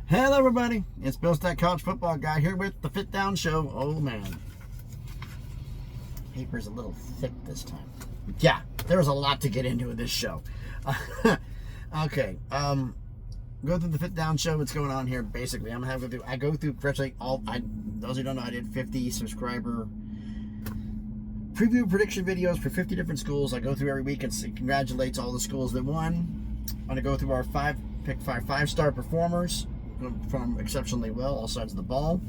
Hello everybody, it's Bill Stack College Football Guy here with the Fit Down Show. Oh man, paper's a little thick this time. Yeah, there's a lot to get into in this show. Okay, go through the Fit Down Show. What's going on here? Basically, I'm gonna have to go through. I go through virtually all. Those who don't know, I did 50 subscriber preview prediction videos for 50 different schools. I go through every week and congratulates all the schools that won. I'm gonna go through our pick five-star performers from exceptionally well, all sides of the ball.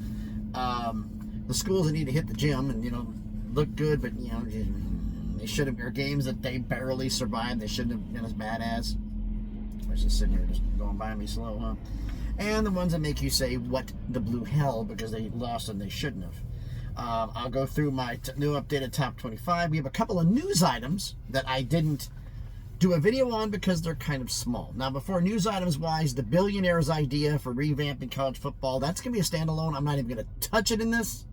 The schools that need to hit the gym and look good, but they should have. Are games that they barely survived. They shouldn't have been as bad as. I was just sitting here, just going by me slow, huh? And the ones that make you say, "What the blue hell?" because they lost and they shouldn't have. I'll go through my new updated top 25. We have a couple of news items that I didn't do a video on because they're kind of small. Now, before news items wise, the billionaire's idea for revamping college football, that's going to be a standalone. I'm not even going to touch it in this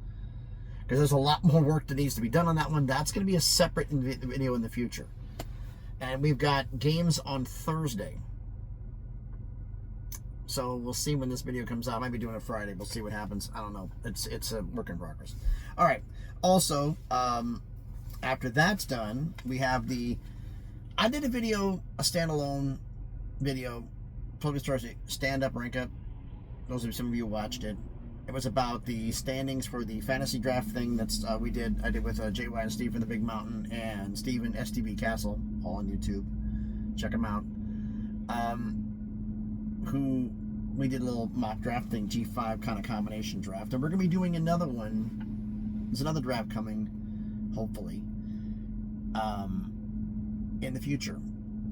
because there's a lot more work that needs to be done on that one. That's going to be a separate video in the future. And we've got games on Thursday. So we'll see when this video comes out. I might be doing it Friday. We'll see what happens. I don't know. It's a work in progress. All right. Also, after that's done, we have I did a standalone video, Focus Stars Stand Up, Rank Up. Those of some of you watched it. It was about the standings for the fantasy draft thing that's I did with JY and Steve from the Big Mountain and Steve and STB Castle, all on YouTube. Check them out. We did a little mock draft thing, G5 kind of combination draft, and we're gonna be doing another one. There's another draft coming, hopefully. In the future,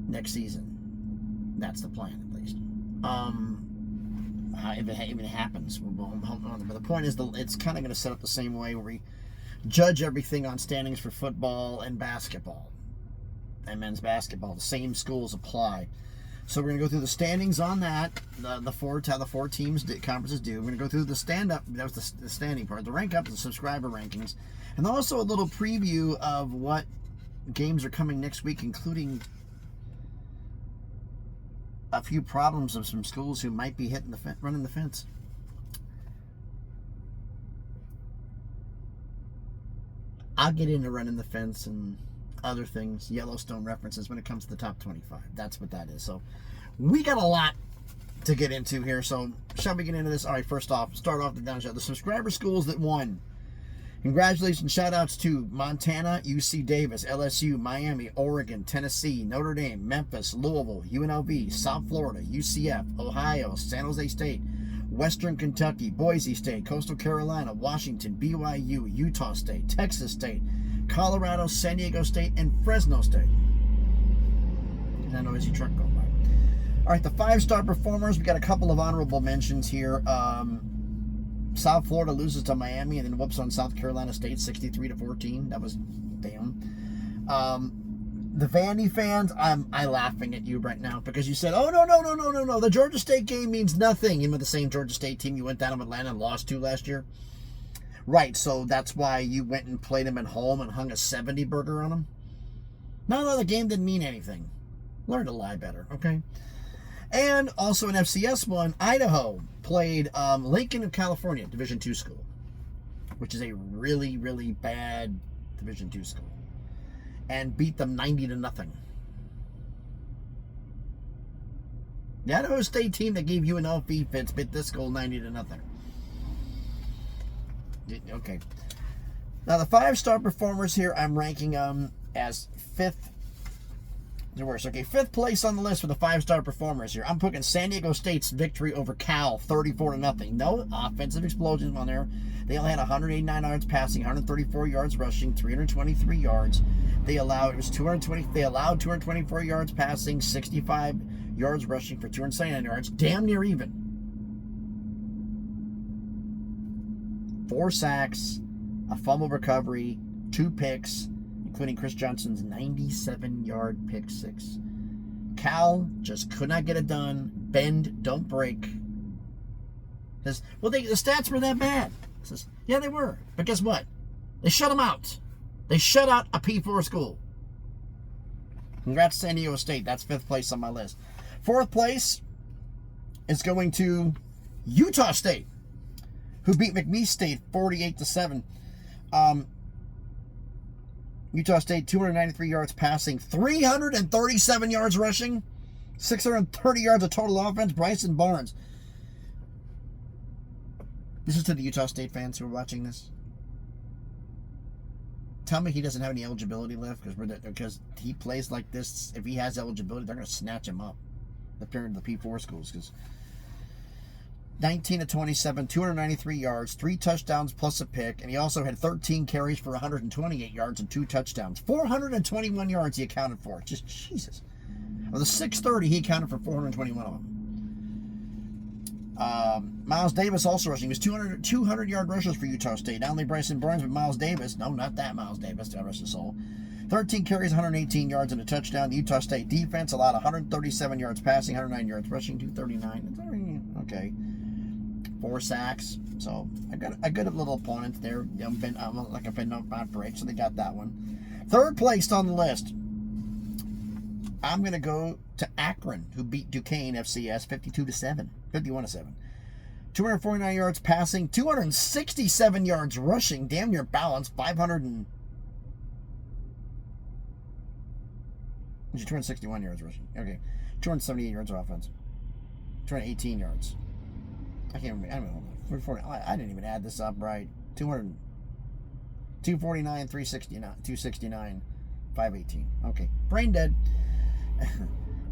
next season. That's the plan, at least. If it even happens, but the point is, it's kind of going to set up the same way where we judge everything on standings for football and basketball and men's basketball. The same schools apply. So we're going to go through the standings on that, how the four teams, conferences do. We're going to go through the stand-up, that was the standing part, the rank up, the subscriber rankings, and also a little preview of what games are coming next week, including a few problems of some schools who might be running the fence. I'll get into running the fence and other things, Yellowstone references when it comes to the top 25. That's what that is. So we got a lot to get into here. So shall we get into this? All right, first off, start off the down show. The subscriber schools that won. Congratulations, shout-outs to Montana, UC Davis, LSU, Miami, Oregon, Tennessee, Notre Dame, Memphis, Louisville, UNLV, South Florida, UCF, Ohio, San Jose State, Western Kentucky, Boise State, Coastal Carolina, Washington, BYU, Utah State, Texas State, Colorado, San Diego State, and Fresno State. There's that noisy truck going by. All right, the five-star performers, we got a couple of honorable mentions here. South Florida loses to Miami and then whoops on South Carolina State 63-14. That was damn. The Vandy fans, I'm laughing at you right now because you said, "Oh no. The Georgia State game means nothing." Even with the same Georgia State team you went down to Atlanta and lost to last year. Right, so that's why you went and played them at home and hung a 70 burger on them. No, the game didn't mean anything. Learn to lie better, okay? And also an FCS one, Idaho played Lincoln of California, Division II school, which is a really, really bad Division II school, and beat them 90-0. The Idaho State team that gave UNLV fits beat this school 90-0. Okay. Now the five-star performers here, I'm ranking them as fifth. The worst. Okay, fifth place on the list for the five-star performers here. I'm putting San Diego State's victory over Cal, 34-0. No offensive explosions on there. They only had 189 yards passing, 134 yards rushing, 323 yards. They allowed 224 yards passing, 65 yards rushing for 279 yards, damn near even. 4 sacks, a fumble recovery, 2 picks, including Chris Johnson's 97-yard pick 6. Cal just could not get it done. Bend, don't break. The stats were that bad. Says, yeah, they were. But guess what? They shut them out. They shut out a P4 school. Congrats to San Diego State. That's 5th place on my list. 4th place is going to Utah State, who beat McNeese State 48-7. Utah State, 293 yards passing, 337 yards rushing, 630 yards of total offense. Bryson Barnes. This is to the Utah State fans who are watching this. Tell me he doesn't have any eligibility left, because he plays like this. If he has eligibility, they're going to snatch him up. The parent of the P4 schools, because 19-27, 293 yards, 3 touchdowns plus a pick, and he also had 13 carries for 128 yards and 2 touchdowns. 421 yards he accounted for. Just Jesus. Of the 630, he accounted for 421 of them. Miles Davis also rushing. He was 200-yard rushers for Utah State. Not only Bryson Barnes, but Miles Davis. No, not that Miles Davis. God rest his soul. 13 carries, 118 yards, and a touchdown. The Utah State defense allowed 137 yards passing, 109 yards rushing, 239. Okay. 4 sacks. So I got a good little opponent there. I've been not for 8, so they got that one. Third placed on the list. I'm going to go to Akron, who beat Duquesne FCS 51-7. 249 yards passing, 267 yards rushing, damn near balanced, 261 yards rushing. Okay. 278 yards of offense. 218 yards. I can't remember. I didn't even add this up right. 249, 369, 269, 518. Okay. Brain dead.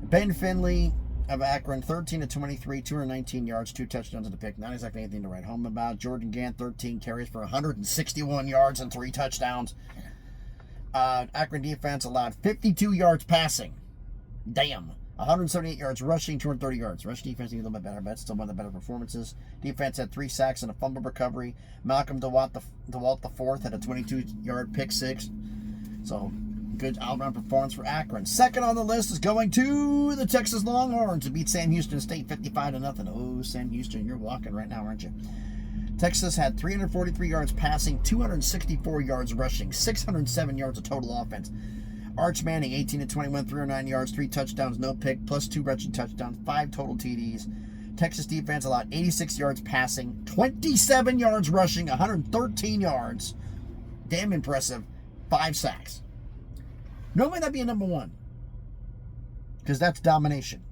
Ben Finley of Akron, 13-23, 219 yards, 2 touchdowns and a pick. Not exactly anything to write home about. Jordan Gant, 13 carries for 161 yards and 3 touchdowns. Akron defense allowed 52 yards passing. Damn. 178 yards rushing, 230 yards. Rush defense needs a little bit better, but it's still one of the better performances. Defense had 3 sacks and a fumble recovery. Malcolm DeWalt IV had a 22-yard pick 6. So, good all-around performance for Akron. Second on the list is going to the Texas Longhorns, who beat Sam Houston State 55-0. Oh, Sam Houston, you're walking right now, aren't you? Texas had 343 yards passing, 264 yards rushing, 607 yards of total offense. Arch Manning, 18-21, 309 yards, 3 touchdowns, no pick, plus 2 rushing touchdowns, 5 total TDs. Texas defense allowed 86 yards passing, 27 yards rushing, 113 yards. Damn impressive. 5 sacks. Normally that'd be a number 1, because that's domination.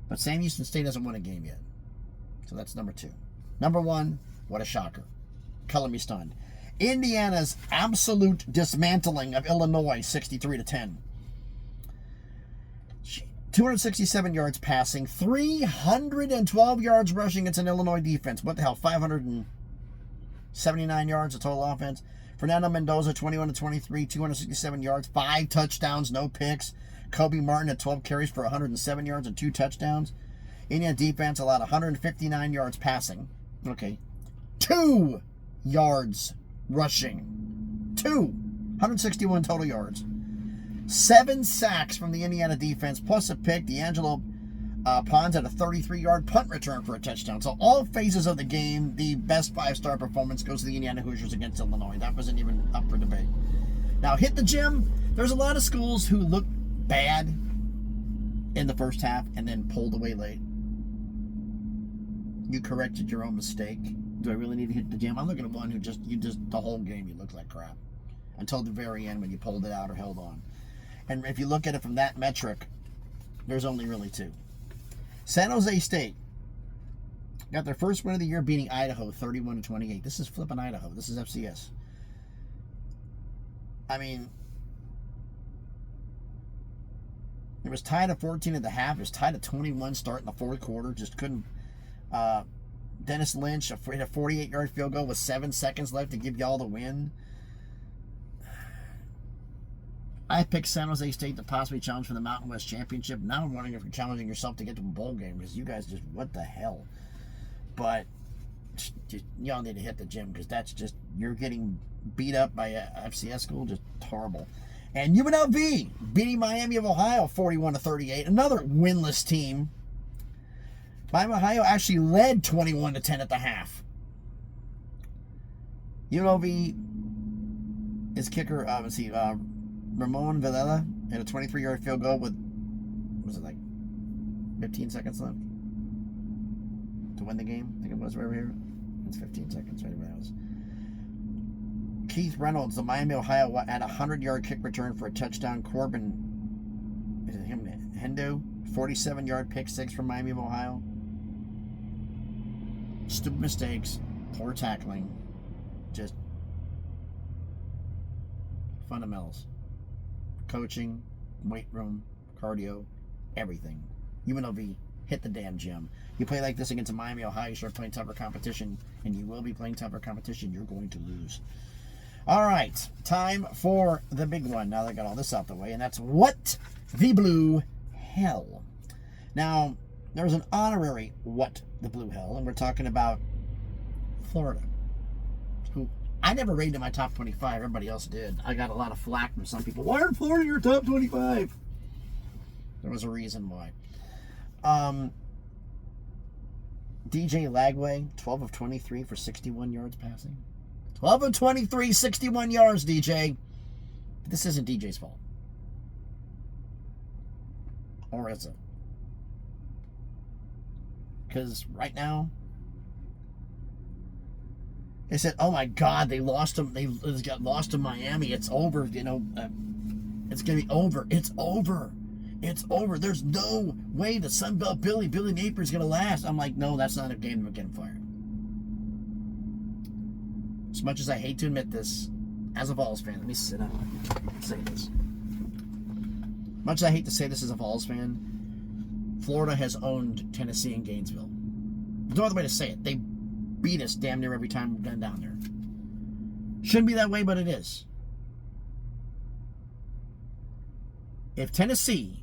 But Sam Houston State hasn't won a game yet. So that's number 2. Number 1, what a shocker. Color me stunned. Indiana's absolute dismantling of Illinois, 63-10. 267 yards passing, 312 yards rushing. It's an Illinois defense. What the hell, 579 yards of total offense. Fernando Mendoza, 21-23, 267 yards, 5 touchdowns, no picks. Kobe Martin had 12 carries for 107 yards and 2 touchdowns. Indiana defense allowed 159 yards passing. Okay. 2 yards rushing. 161 total yards. 7 sacks from the Indiana defense, plus a pick. D'Angelo Pons had a 33-yard punt return for a touchdown. So all phases of the game, the best 5-star performance goes to the Indiana Hoosiers against Illinois. That wasn't even up for debate. Now, hit the gym. There's a lot of schools who look bad in the first half and then pulled away late. You corrected your own mistake. Do I really need to hit the gym? I'm looking at one who the whole game you looked like crap. Until the very end when you pulled it out or held on. And if you look at it from that metric, there's only really 2. San Jose State got their first win of the year, beating Idaho 31-28. This is flipping Idaho. This is FCS. I mean, it was tied at 14 at the half. It was tied at 21 starting the 4th quarter. Just couldn't. Dennis Lynch hit a 48-yard field goal with 7 seconds left to give y'all the win. I picked San Jose State to possibly challenge for the Mountain West Championship. Now I'm wondering if you're challenging yourself to get to a bowl game, because you guys just, what the hell? But y'all need to hit the gym, because that's just, you're getting beat up by a FCS school, just horrible. And UNLV beating Miami of Ohio 41-38, another winless team. Miami of Ohio actually led 21-10 at the half. UNLV is kicker, Ramon Villela had a 23-yard field goal with, was it like 15 seconds left? to win the game. I think it was right over here. It's 15 seconds right around. Keith Reynolds, the Miami, Ohio, had a 100-yard kick return for a touchdown. Corbin, is it him? Hendo, 47-yard pick six from Miami of Ohio. Stupid mistakes, poor tackling, just fundamentals, coaching, weight room, cardio, everything. UNLV, hit the damn gym. You play like this against a Miami, Ohio, you start playing tougher competition, and you will be playing tougher competition. You're going to lose. All right, time for the big one. Now that I got all this out the way, and that's what the blue hell. Now, there's an honorary what the blue hell, and we're talking about Florida, who I never rated in my top 25. Everybody else did. I got a lot of flack from some people. Why are Florida in your top 25? There was a reason why. DJ Lagway, 12 of 23 for 61 yards passing. 12 of 23, 61 yards, DJ. This isn't DJ's fault. Or is it? Because right now, they said, oh my God, they lost him. They got lost to Miami. It's over. You know, it's going to be over. It's over. It's over. There's no way the Sunbelt Billy Napier is going to last. I'm like, no, that's not a game of getting fired. As much as I hate to admit this, as a Vols fan, let me sit down and say this. Much as I hate to say this as a Vols fan, Florida has owned Tennessee and Gainesville. There's no other way to say it. They beat us damn near every time we've been down there. Shouldn't be that way, but it is. If Tennessee,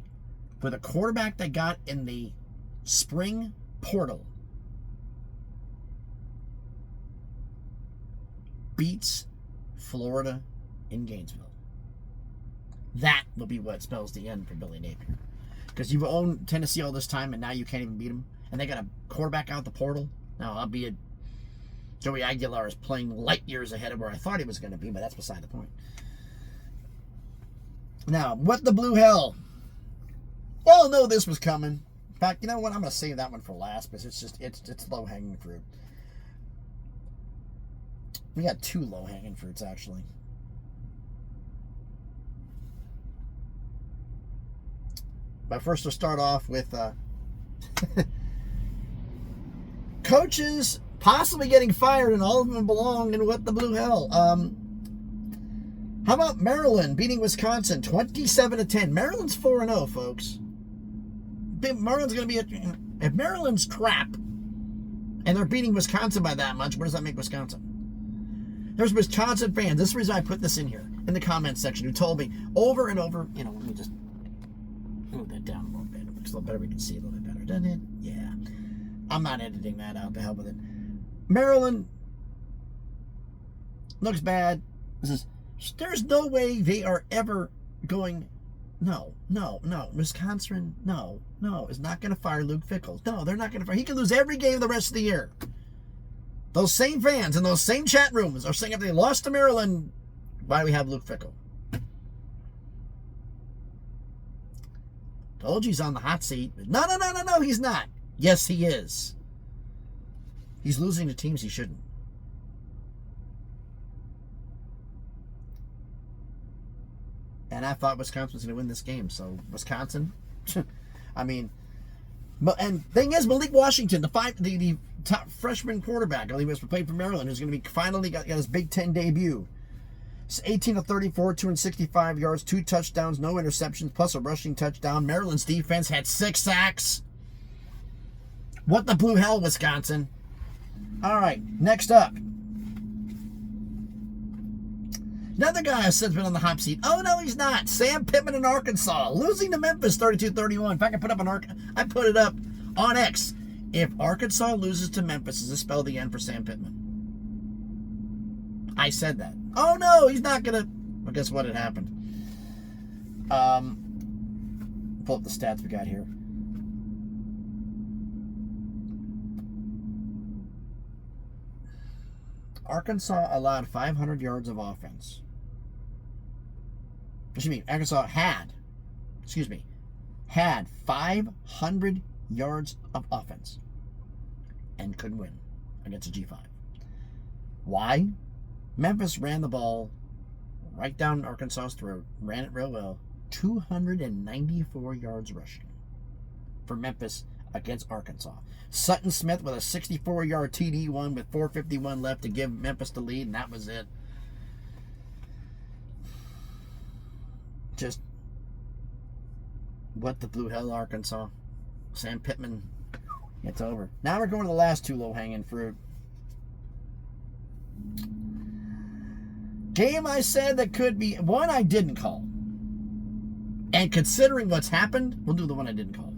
with a quarterback that got in the spring portal, beats Florida in Gainesville, that will be what spells the end for Billy Napier. Because you've owned Tennessee all this time, and now you can't even beat them. And they got a quarterback out the portal. Now, albeit Joey Aguilar is playing light years ahead of where I thought he was going to be, but that's beside the point. Now, what the blue hell? Well, no, this was coming. In fact, you know what? I'm going to save that one for last because it's low-hanging fruit. We got two low-hanging fruits, actually. But first, we'll start off with coaches possibly getting fired, and all of them belong in what the blue hell. How about Maryland beating Wisconsin 27-10? Maryland's 4-0, folks. Maryland's going to be if Maryland's crap and they're beating Wisconsin by that much, what does that make Wisconsin? There's Wisconsin fans. This is the reason I put this in here in the comments section, who told me over and over, let me just move that down a little bit. It looks a little better. We can see a little bit better, doesn't it? Yeah. I'm not editing that out. To hell with it. Maryland looks bad. There's no way they are ever going. No. Wisconsin, no, is not going to fire Luke Fickell. No, they're not going to fire. He can lose every game the rest of the year. Those same fans in those same chat rooms are saying if they lost to Maryland, why do we have Luke Fickell? Told you he's on the hot seat. No, he's not. Yes, he is. He's losing to teams he shouldn't. And I thought Wisconsin was going to win this game. So, Wisconsin, I mean, and thing is, Malik Washington, the top freshman quarterback, he was playing for Maryland, who's going to be finally got his Big Ten debut. It's 18 of 34, 265 yards, 2 touchdowns, no interceptions, plus a rushing touchdown. Maryland's defense had 6 sacks. What the blue hell, Wisconsin? All right, next up. Another guy I said's been on the hot seat. Oh, no, he's not. Sam Pittman in Arkansas, losing to Memphis 32-31. In fact, I put it up on X. If Arkansas loses to Memphis, does this spell the end for Sam Pittman? I said that. Oh, no, he's not going to. Well, guess what? It happened. Pull up the stats we got here. Arkansas allowed 500 yards of offense. Arkansas had 500 yards of offense. and couldn't win against a G5. Why? Memphis ran the ball right down Arkansas's throat, ran it real well, 294 yards rushing for Memphis against Arkansas. Sutton Smith with a 64-yard TD won with 4:51 left to give Memphis the lead, and that was it. Just what the blue hell, Arkansas. Sam Pittman, it's over. Now we're going to the last two low-hanging fruit. Game I said that could be one I didn't call. And considering what's happened, we'll do the one I didn't call.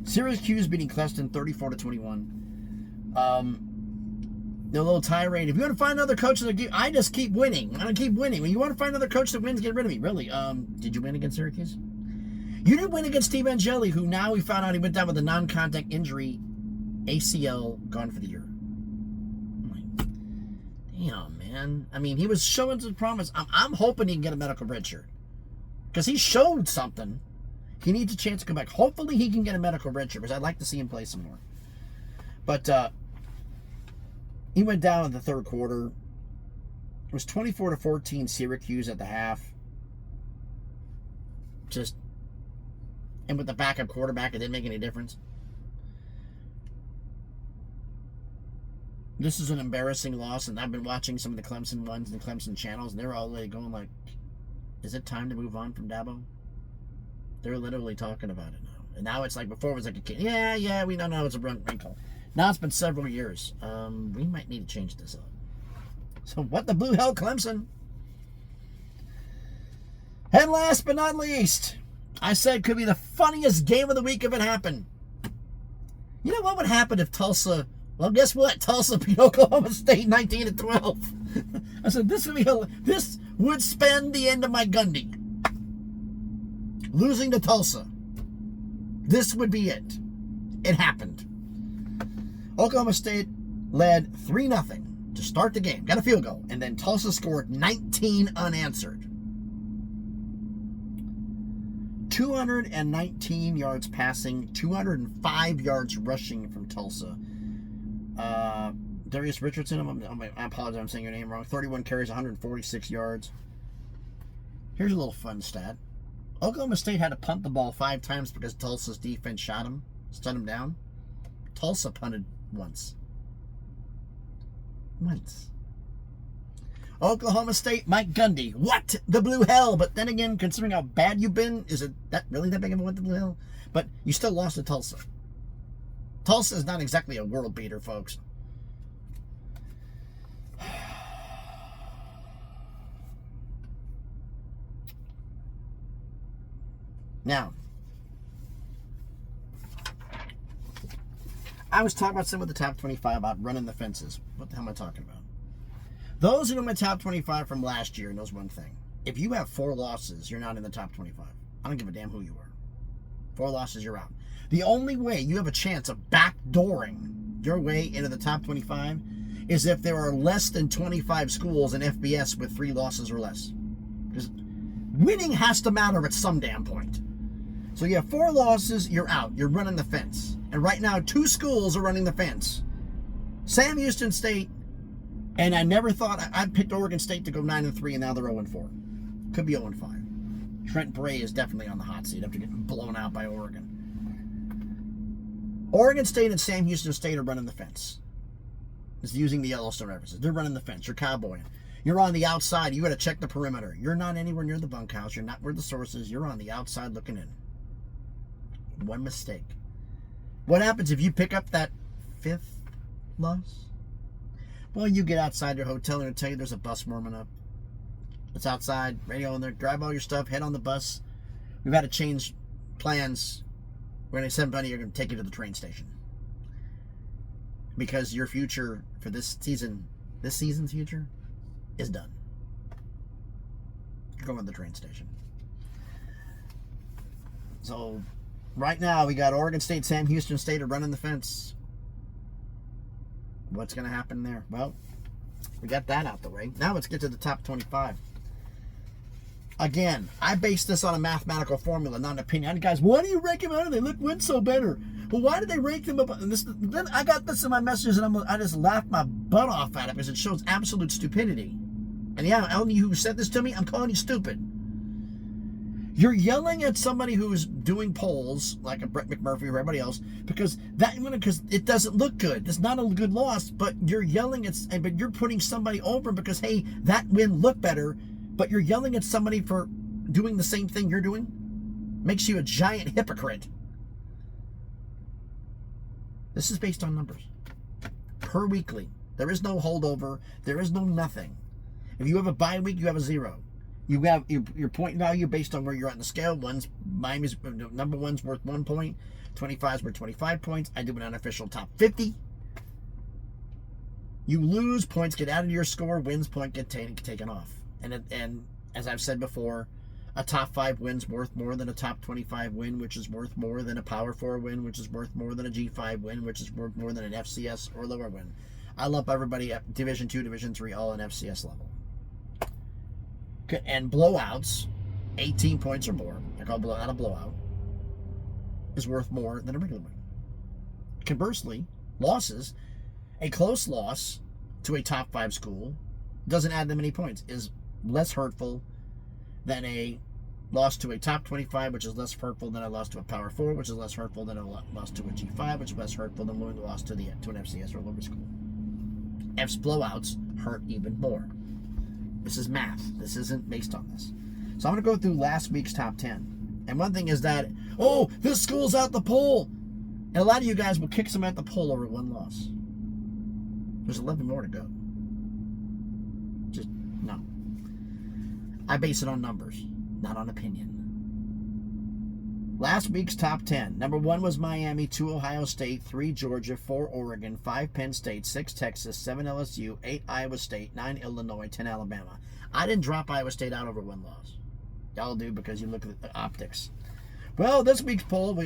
Syracuse beating Clemson 34-21. No little tirade. If you want to find another coach that I just keep winning. I'm gonna keep winning. When you want to find another coach that wins, get rid of me. Really? Did you win against Syracuse? You didn't win against Steve Angeli, who now we found out he went down with a non-contact injury, ACL, gone for the year. I'm like, damn, man. I mean, he was showing some promise. I'm hoping he can get a medical red shirt. Because he showed something. He needs a chance to come back. Hopefully he can get a medical red shirt, because I'd like to see him play some more. But he went down in the third quarter. It was 24-14 Syracuse at the half. And with the backup quarterback, it didn't make any difference. This is an embarrassing loss, and I've been watching some of the Clemson ones and the Clemson channels, and they're all like going like, is it time to move on from Dabo? They're literally talking about it now. And now it's like, before it was like a kid. Yeah, we don't know it's a wrinkle. Now it's been several years. We might need to change this up. So what the blue hell, Clemson? And last but not least, I said could be the funniest game of the week if it happened. You know what would happen if Tulsa... Well, guess what? Tulsa beat Oklahoma State 19-12. I said this would spend the end of my Gundy. Losing to Tulsa. This would be it. It happened. Oklahoma State led 3-0 to start the game. Got a field goal. And then Tulsa scored 19 unanswered. 219 yards passing, 205 yards rushing from Tulsa. Darius Richardson, I apologize, I'm saying your name wrong. 31 carries, 146 yards. Here's a little fun stat. Oklahoma State had to punt the ball 5 times because Tulsa's defense shut him down. Tulsa punted once. Oklahoma State, Mike Gundy. What? The blue hell. But then again, considering how bad you've been, is it that really that big of a what the blue hell? But you still lost to Tulsa. Tulsa is not exactly a world beater, folks. Now, I was talking about some of the top 25 about running the fences. What the hell am I talking about? Those who know my top 25 from last year knows one thing. If you have 4 losses, you're not in the top 25. I don't give a damn who you are. 4 losses, you're out. The only way you have a chance of backdooring your way into the top 25 is if there are less than 25 schools in FBS with 3 losses or less. Because winning has to matter at some damn point. So you have 4 losses, you're out. You're running the fence. And right now, 2 schools are running the fence. Sam Houston State, and I never thought I'd picked Oregon State to go 9-3, and now they're 0-4. Could be 0-5. Trent Bray is definitely on the hot seat after getting blown out by Oregon. Oregon State and Sam Houston State are running the fence. It's using the Yellowstone references. They're running the fence. You're cowboying. You're on the outside. You got to check the perimeter. You're not anywhere near the bunkhouse. You're not where the source is. You're on the outside looking in. One mistake. What happens if you pick up that 5th loss? Well, you get outside your hotel and they'll tell you there's a bus warming up. It's outside, radio in there, grab all your stuff, head on the bus. We've had to change plans. We're going to send somebody, you're going to take you to the train station. Because your future for this season's future, is done. You're going to the train station. So, right now, we got Oregon State, Sam Houston State are running the fence. What's going to happen there? Well, we got that out the way. Now let's get to the top 25. Again, I base this on a mathematical formula, not an opinion. Guys, why do you rank them out? They win so better. But why did they rank them up? And then I got this in my messages, and I just laughed my butt off at it because it shows absolute stupidity. And yeah, I don't know who said this to me. I'm calling you stupid. You're yelling at somebody who's doing polls, like a Brett McMurphy or everybody else, because it doesn't look good. It's not a good loss, but you're yelling but you're putting somebody over because, hey, that win looked better, but you're yelling at somebody for doing the same thing you're doing. Makes you a giant hypocrite. This is based on numbers. Per weekly. There is no holdover. There is no nothing. If you have a bye week, you have a 0. You have your point value based on where you're at in the scale. Miami's number 1's worth 1 point. 25's worth 25 points. I do an unofficial top 50. You lose, points get added to your score. Wins, point get taken off. And as I've said before, a top 5 win's worth more than a top 25 win, which is worth more than a Power 4 win, which is worth more than a G5 win, which is worth more than an FCS or lower win. I lump everybody at Division 2, Division 3, all in FCS level. And blowouts, 18 points or more, I call not a blowout, is worth more than a regular win. Conversely, losses, a close loss to a top 5 school doesn't add them any points, is less hurtful than a loss to a top 25, which is less hurtful than a loss to a Power 4, which is less hurtful than a loss to a G5, which is less hurtful than a loss to an FCS or lower school. F's blowouts hurt even more. This is math. This isn't based on this. So I'm going to go through last week's top 10. And one thing is that, this school's out the poll. And a lot of you guys will kick some at the poll over 1 loss. There's 11 more to go. Just, no. I base it on numbers, not on opinion. Last week's top 10. Number 1 was Miami, 2 Ohio State, 3 Georgia, 4 Oregon, 5 Penn State, 6 Texas, 7 LSU, 8 Iowa State, 9 Illinois, 10 Alabama. I didn't drop Iowa State out over 1 loss. Y'all do because you look at the optics. Well, this week's poll,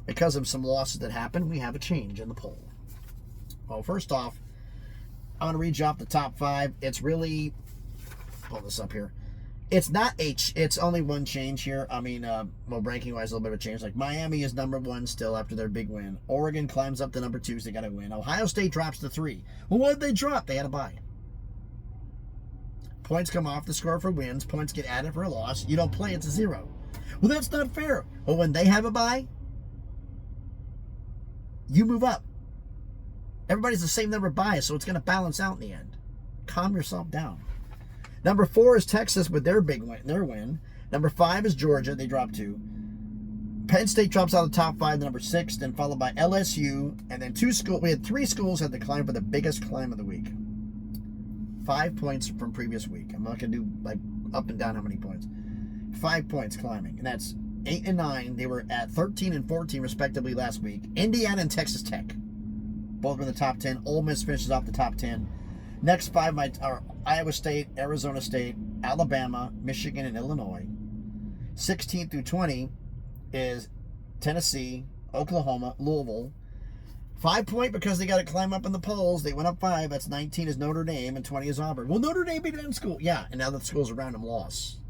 because of some losses that happened, we have a change in the poll. Well, first off, I'm going to read you off the top 5. It's really, pull this up here. It's not it's only one change here. I mean, ranking-wise, a little bit of a change. Like, Miami is number 1 still after their big win. Oregon climbs up to number 2, so they got to win. Ohio State drops to 3. Well, what did they drop? They had a bye. Points come off the score for wins. Points get added for a loss. You don't play, it's a 0. Well, that's not fair. Well, when they have a bye, you move up. Everybody's the same number of byes, so it's going to balance out in the end. Calm yourself down. Number 4 is Texas with their win. Number 5 is Georgia. They dropped 2. Penn State drops out of the top 5 to number 6, then followed by LSU, and then 2 schools. We had 3 schools had to climb for the biggest climb of the week. 5 points from previous week. I'm not going to do like up and down how many points. 5 points climbing, and that's 8 and 9. They were at 13 and 14 respectively last week. Indiana and Texas Tech, both in the top 10. Ole Miss finishes off the top 10. Next 5 are Iowa State, Arizona State, Alabama, Michigan, and Illinois. 16 through 20 is Tennessee, Oklahoma, Louisville. 5 point because they got to climb up in the polls. They went up 5. That's 19 is Notre Dame, and 20 is Auburn. Well, Notre Dame beat them in school. Yeah, and now the schools around them lost.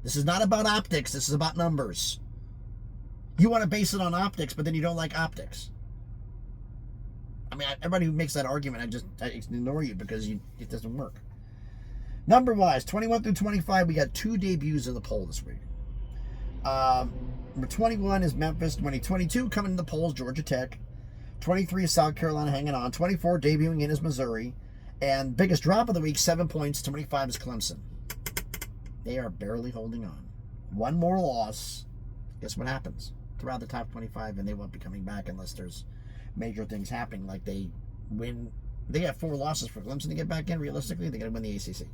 This is not about optics. This is about numbers. You want to base it on optics, but then you don't like optics. I mean, everybody who makes that argument, I ignore you because it doesn't work. Number-wise, 21 through 25, we got 2 debuts in the poll this week. Number 21 is Memphis. 22 coming in the polls, Georgia Tech. 23 is South Carolina hanging on. 24 debuting in is Missouri. And biggest drop of the week, 7 points. 25 is Clemson. They are barely holding on. 1 more loss. Guess what happens? Throughout the top 25, and they won't be coming back unless there's major things happening, like they win. They have 4 losses for Clemson to get back in. Realistically, they got to win the ACC.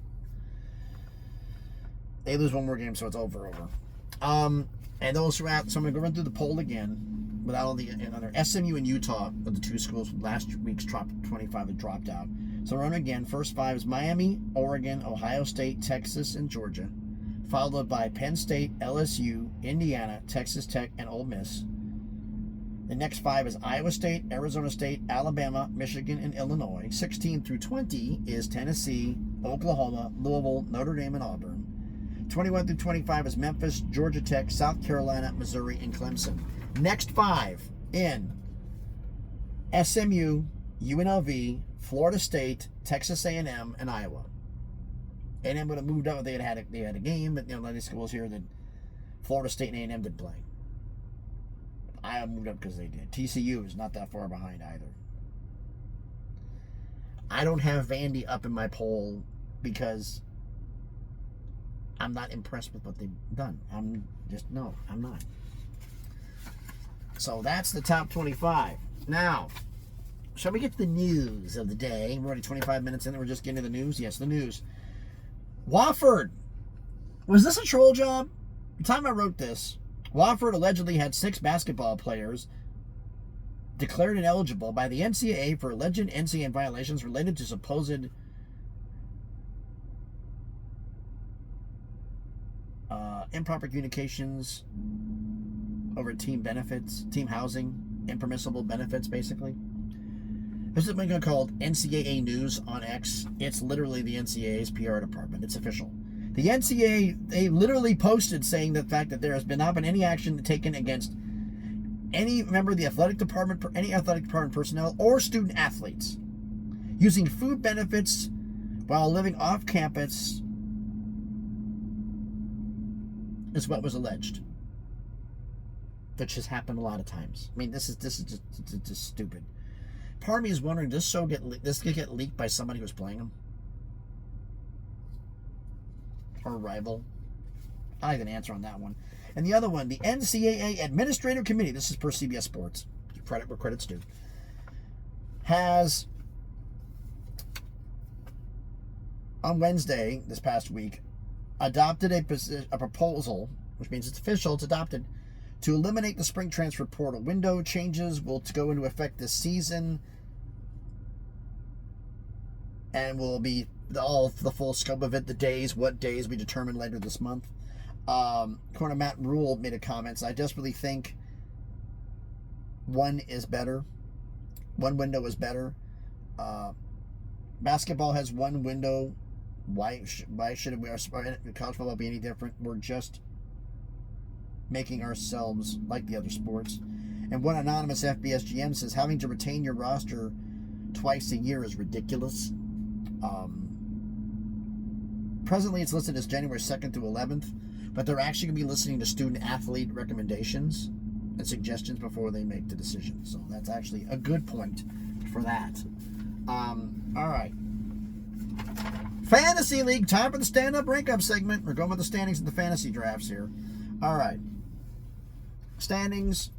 They lose 1 more game, so it's over. And those who are out, so I'm going to go run through the poll again without all the other. SMU and Utah are the 2 schools from last week's top 25 that dropped out. So run again. First 5 is Miami, Oregon, Ohio State, Texas, and Georgia, followed by Penn State, LSU, Indiana, Texas Tech, and Ole Miss. The next 5 is Iowa State, Arizona State, Alabama, Michigan, and Illinois. 16 through 20 is Tennessee, Oklahoma, Louisville, Notre Dame, and Auburn. 21 through 25 is Memphis, Georgia Tech, South Carolina, Missouri, and Clemson. Next 5 in SMU, UNLV, Florida State, Texas A&M, and Iowa. A&M would have moved up. They had a game, but a lot of these schools here that Florida State and A&M did play. Iowa moved up because they did. TCU is not that far behind either. I don't have Vandy up in my poll because I'm not impressed with what they've done. I'm not. So that's the top 25. Now, shall we get to the news of the day? We're already 25 minutes in and we're just getting to the news. Yes, the news. Wofford. Was this a troll job? The time I wrote this, Wofford allegedly had 6 basketball players declared ineligible by the NCAA for alleged NCAA violations related to supposed improper communications over team benefits, team housing, impermissible benefits, basically. There's something called NCAA News on X. It's literally the NCAA's PR department. It's official. The NCAA, they literally posted saying the fact that there has not been any action taken against any member of the athletic department, any athletic department personnel, or student athletes using food benefits while living off campus is what was alleged, which has happened a lot of times. I mean, this is just stupid. Part of me is wondering, does this get leaked by somebody who's playing them? Or a rival? I have an answer on that one. And the other one, the NCAA Administrative Committee, this is per CBS Sports, credit where credit's due, has, on Wednesday, this past week, adopted a proposal, which means it's official, it's adopted, to eliminate the spring transfer portal window. Changes will go into effect this season and will be all the full scope of it, the days, what days we determine later this month. Corner Matt Rule made a comment. I desperately think one is better. One window is better. Basketball has one window. Why should college football be any different? We're just making ourselves like the other sports. And one anonymous FBS GM says having to retain your roster twice a year is ridiculous. Presently, it's listed as January 2nd through 11th, but they're actually going to be listening to student-athlete recommendations and suggestions before they make the decision. So that's actually a good point for that. All right. Fantasy League, time for the stand-up rank-up segment. We're going with the standings of the fantasy drafts here. All right. Standings.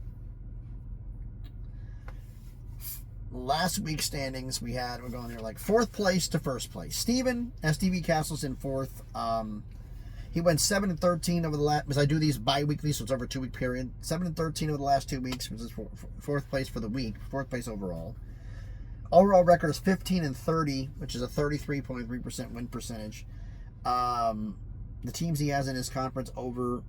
Last week's standings, we're going here like 4th place to 1st place. Steven, STV Castle's in 4th. He went 7-13 over the last, because I do these bi-weekly, so it's over a 2-week period. 7-13 over the last 2 weeks, which is 4th place for the week, 4th place overall. Overall record is 15-30, which is a 33.3% win percentage. The teams he has in his conference over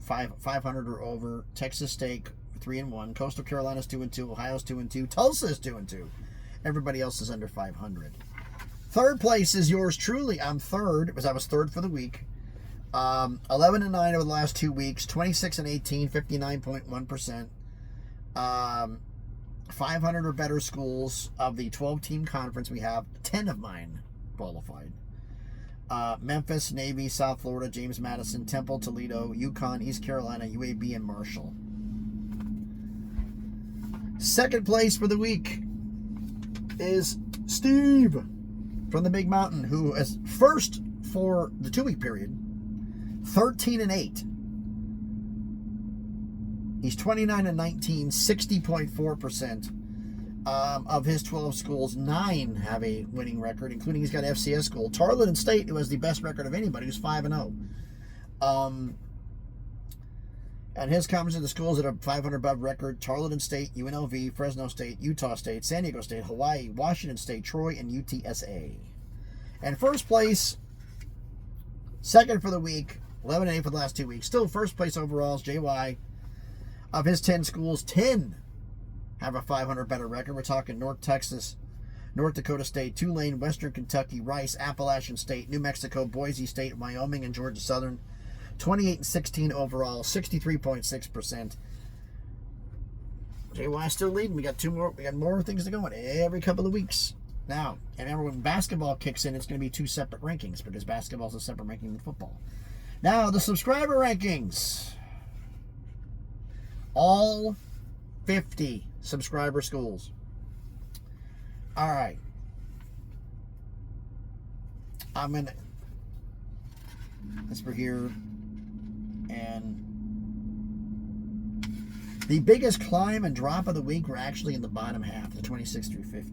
500 or over. Texas State 3-1, Coastal Carolina's 2-2, Ohio's 2-2, Tulsa's 2-2. Everybody else is under 500. 3rd place is yours truly. I'm 3rd, because I was 3rd for the week. 11-9 over the last 2 weeks, 26-18, 59.1%. 500 or better schools of the 12-team conference we have. 10 of mine qualified. Memphis, Navy, South Florida, James Madison, Temple, Toledo, UConn, East Carolina, UAB, and Marshall. 2nd place for the week is Steve from the Big Mountain, who is 1st for the 2-week period, 13-8. He's 29-19, 60.4%. Of his 12 schools, 9 have a winning record, including he's got FCS school. Tarleton State, who has the best record of anybody, who's 5-0. And his conference are the schools that are 500 above record: Tarleton State, UNLV, Fresno State, Utah State, San Diego State, Hawaii, Washington State, Troy, and UTSA. And 1st place, 2nd for the week, 11-8 for the last 2 weeks. Still 1st place overall is JY. Of his 10 schools, 10 have a 500 better record. We're talking North Texas, North Dakota State, Tulane, Western Kentucky, Rice, Appalachian State, New Mexico, Boise State, Wyoming, and Georgia Southern. 28-16 overall, 63.6%. JY still leading. We got more things to go in every couple of weeks. Now, and remember when basketball kicks in, it's going to be 2 separate rankings because basketball is a separate ranking than football. Now, the subscriber rankings. All 50 subscriber schools. All right. I'm going to... As for here. And the biggest climb and drop of the week were actually in the bottom half, the 26 through 50.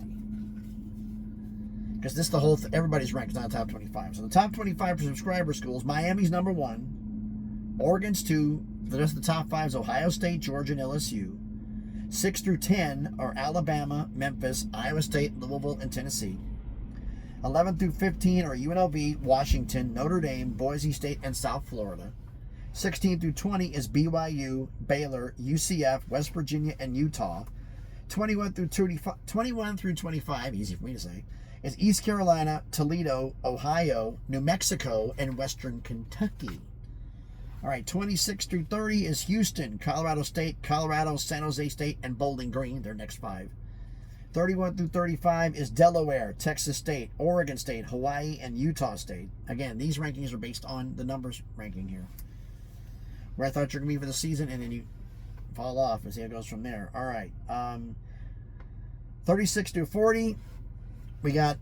Because this everybody's ranked, not the top 25. So the top 25 for subscriber schools, Miami's number 1, Oregon's 2, the rest of the top 5 is Ohio State, Georgia, and LSU. 6 through 10 are Alabama, Memphis, Iowa State, Louisville, and Tennessee. 11 through 15 are UNLV, Washington, Notre Dame, Boise State, and South Florida. 16 through 20 is BYU, Baylor, UCF, West Virginia, and Utah. 21 through 25, easy for me to say, is East Carolina, Toledo, Ohio, New Mexico, and Western Kentucky. All right, 26 through 30 is Houston, Colorado State, Colorado, San Jose State, and Bowling Green, their next 5. 31 through 35 is Delaware, Texas State, Oregon State, Hawaii, and Utah State. Again, these rankings are based on the numbers ranking here. Where I thought you were going to be for the season, and then you fall off and see how it goes from there. All right. 36 through 40, we got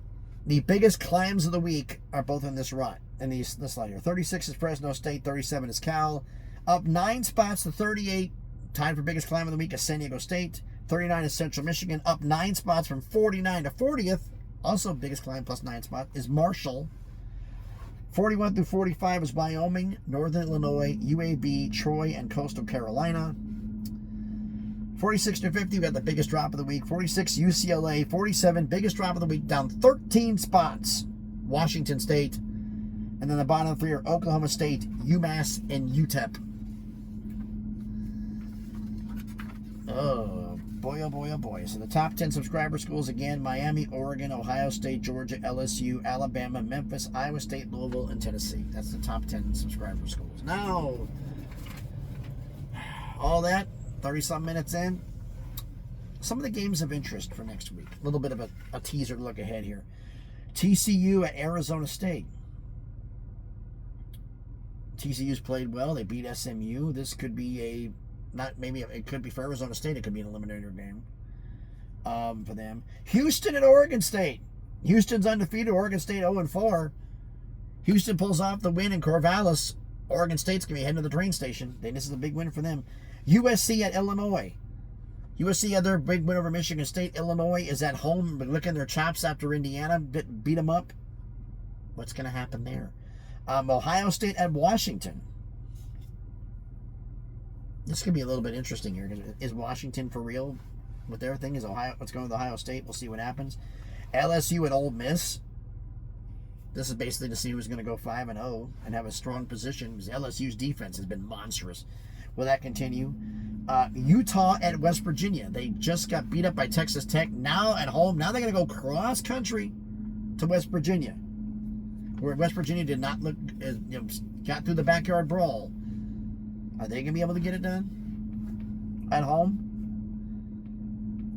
the biggest climbs of the week are both in this rut, in this slide here. 36 is Fresno State, 37 is Cal. Up 9 spots to 38, tied for biggest climb of the week is San Diego State. 39 is Central Michigan. Up 9 spots from 49 to 40th, also biggest climb plus 9 spots, is Marshall. 41 through 45 is Wyoming, Northern Illinois, UAB, Troy, and Coastal Carolina. 46 through 50, we got the biggest drop of the week. 46, UCLA. 47, biggest drop of the week, down 13 spots, Washington State. And then the bottom 3 are Oklahoma State, UMass, and UTEP. Oh boy, oh boy, oh boy. So the top 10 subscriber schools again: Miami, Oregon, Ohio State, Georgia, LSU, Alabama, Memphis, Iowa State, Louisville, and Tennessee. That's the top 10 subscriber schools. Now, all that, 30-some minutes in, some of the games of interest for next week. A little bit of a teaser to look ahead here. TCU at Arizona State. TCU's played well. They beat SMU. This could be it could be for Arizona State. It could be an eliminator game for them. Houston at Oregon State. Houston's undefeated. Oregon State 0-4. Houston pulls off the win in Corvallis. Oregon State's going to be heading to the train station. This is a big win for them. USC at Illinois. USC had their big win over Michigan State. Illinois is at home, but licking their chops after Indiana beat them up. What's going to happen there? Ohio State at Washington. This could be a little bit interesting here. Is Washington for real with their thing? What's going with Ohio State? We'll see what happens. LSU at Ole Miss. This is basically to see who's going to go 5-0 and have a strong position, because LSU's defense has been monstrous. Will that continue? Utah at West Virginia. They just got beat up by Texas Tech. Now at home. Now they're going to go cross country to West Virginia, where West Virginia did not look, got through the backyard brawl. Are they going to be able to get it done at home?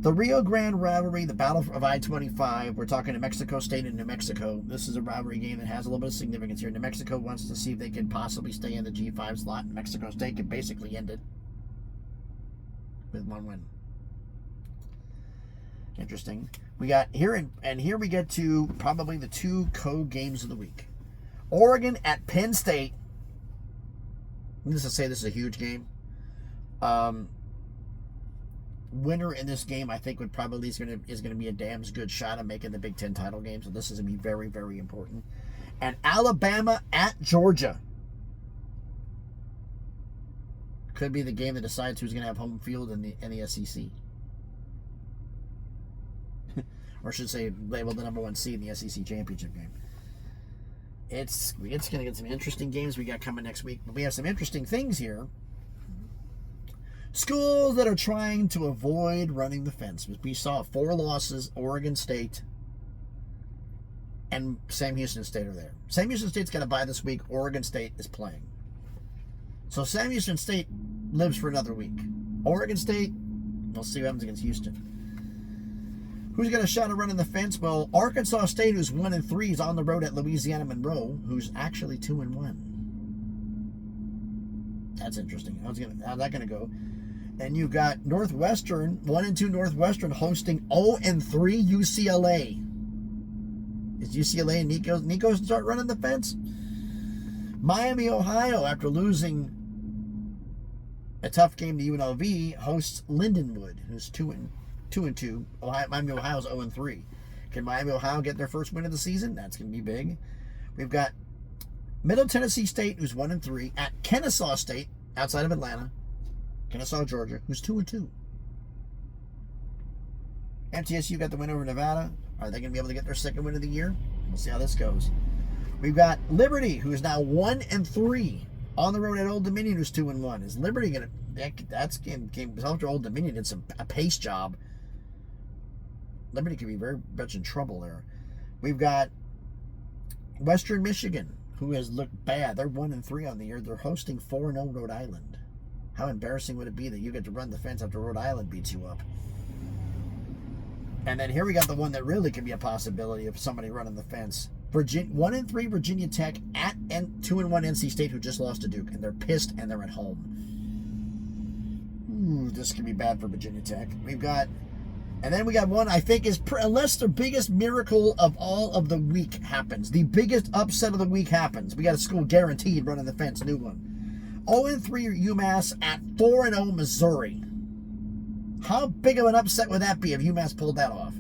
The Rio Grande rivalry, the Battle of I-25. We're talking New Mexico State and New Mexico. This is a rivalry game that has a little bit of significance here. New Mexico wants to see if they can possibly stay in the G5 slot. New Mexico State can basically end it with 1 win. Interesting. We got here, and here we get to probably the 2 co-games of the week. Oregon at Penn State. Needless to say, this is a huge game. Winner in this game, I think, is going to be a damn good shot at making the Big Ten title game. So this is going to be very, very important. And Alabama at Georgia could be the game that decides who's going to have home field in the SEC. Or I should say, labeled the number 1 seed in the SEC championship game. It's going to get some interesting games we got coming next week. But we have some interesting things here. Schools that are trying to avoid running the fence. We saw 4 losses. Oregon State and Sam Houston State are there. Sam Houston State's got a bye this week. Oregon State is playing. So Sam Houston State lives for another week. Oregon State, We'll see what happens against Houston. Who's got a shot at running the fence? Well, Arkansas State, who's 1-3, is on the road at Louisiana Monroe, who's actually 2-1. That's interesting. How's that going to go? And you've got Northwestern, 1-2 Northwestern, hosting 0-3 UCLA. Is UCLA and Nico start running the fence? Miami, Ohio, after losing a tough game to UNLV, hosts Lindenwood, who's 2-2. Miami, Ohio's 0-3. Can Miami, Ohio get their first win of the season? That's going to be big. We've got Middle Tennessee State, who's 1-3, at Kennesaw State, outside of Atlanta. Kennesaw, Georgia, who's 2-2. MTSU got the win over Nevada. Are they going to be able to get their second win of the year? We'll see how this goes. We've got Liberty, who is now 1-3, on the road at Old Dominion, who's 2-1. Is Liberty going to? That's game after Old Dominion did a pace job. Liberty could be very much in trouble there. We've got Western Michigan, who has looked bad. They're 1-3 on the year. They're hosting 4-0 Rhode Island. How embarrassing would it be that you get to run the fence after Rhode Island beats you up? And then here we got the one that really could be a possibility of somebody running the fence. 1-3 Virginia Tech at 2-1 NC State, who just lost to Duke, and they're pissed and they're at home. Ooh, this could be bad for Virginia Tech. And then we got one I think is, unless the biggest miracle of all of the week happens, the biggest upset of the week happens. We got a school guaranteed running the fence, new one. 0-3 UMass at 4-0 Missouri. How big of an upset would that be if UMass pulled that off?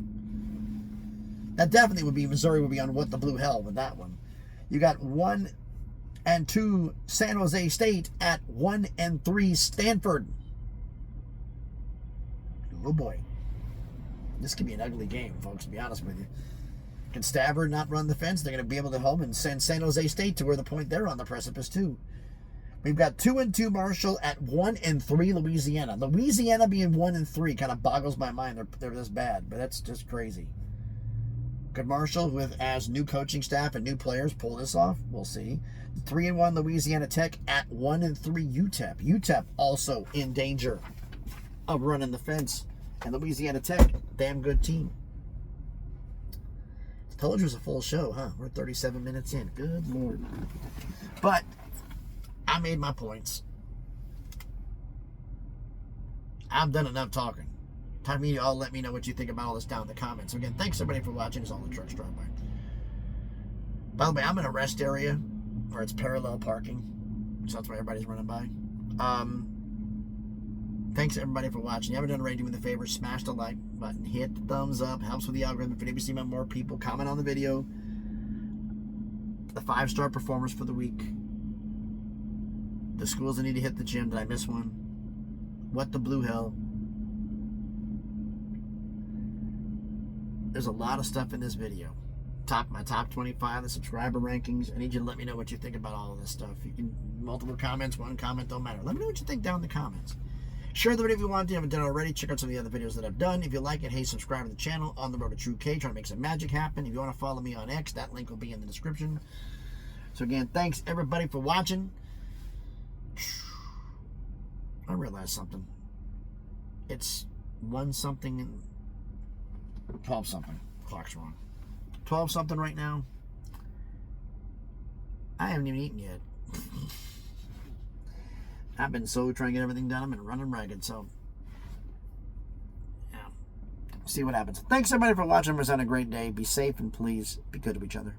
That definitely would be, Missouri would be on what the blue hell with that one. You got 1-2 San Jose State at 1-3 Stanford. Oh boy. This could be an ugly game, folks, to be honest with you. Can Stafford not run the fence? They're going to be able to home and send San Jose State to where the point they're on the precipice, too. We've got 2-2 Marshall at 1-3 Louisiana. Louisiana being 1-3 kind of boggles my mind. They're this bad, but that's just crazy. Could Marshall, with as new coaching staff and new players, pull this off? We'll see. 3-1 Louisiana Tech at 1-3 UTEP. UTEP also in danger of running the fence. And Louisiana Tech, damn good team. Told you it was a full show, huh? We're 37 minutes in. Good Lord. But I made my points. I've done enough talking. Time for you all let me know what you think about all this down in the comments. So again, thanks everybody for watching. It's all the trucks drive by. By the way, I'm in a rest area where it's parallel parking. So that's why everybody's running by. Thanks everybody for watching. If you haven't done already, do me the favor, smash the like button, hit the thumbs up, helps with the algorithm for see more people. Comment on the video. The 5-star performers for the week. The schools that need to hit the gym. Did I miss one? What the blue hell? There's a lot of stuff in this video. My top 25, the subscriber rankings. I need you to let me know what you think about all of this stuff. You can multiple comments, one comment, don't matter. Let me know what you think down in the comments. Share the video if you want to. If you haven't done it already, check out some of the other videos that I've done. If you like it, hey, subscribe to the channel. On the road to True K, trying to make some magic happen. If you want to follow me on X, that link will be in the description. So again, thanks everybody for watching. I realized something. It's 1-something and 12-something. Clock's wrong. 12-something right now. I haven't even eaten yet. I've been so trying to get everything done. I've been running ragged, so yeah. See what happens. Thanks everybody for watching. It's been a great day. Be safe and please be good to each other.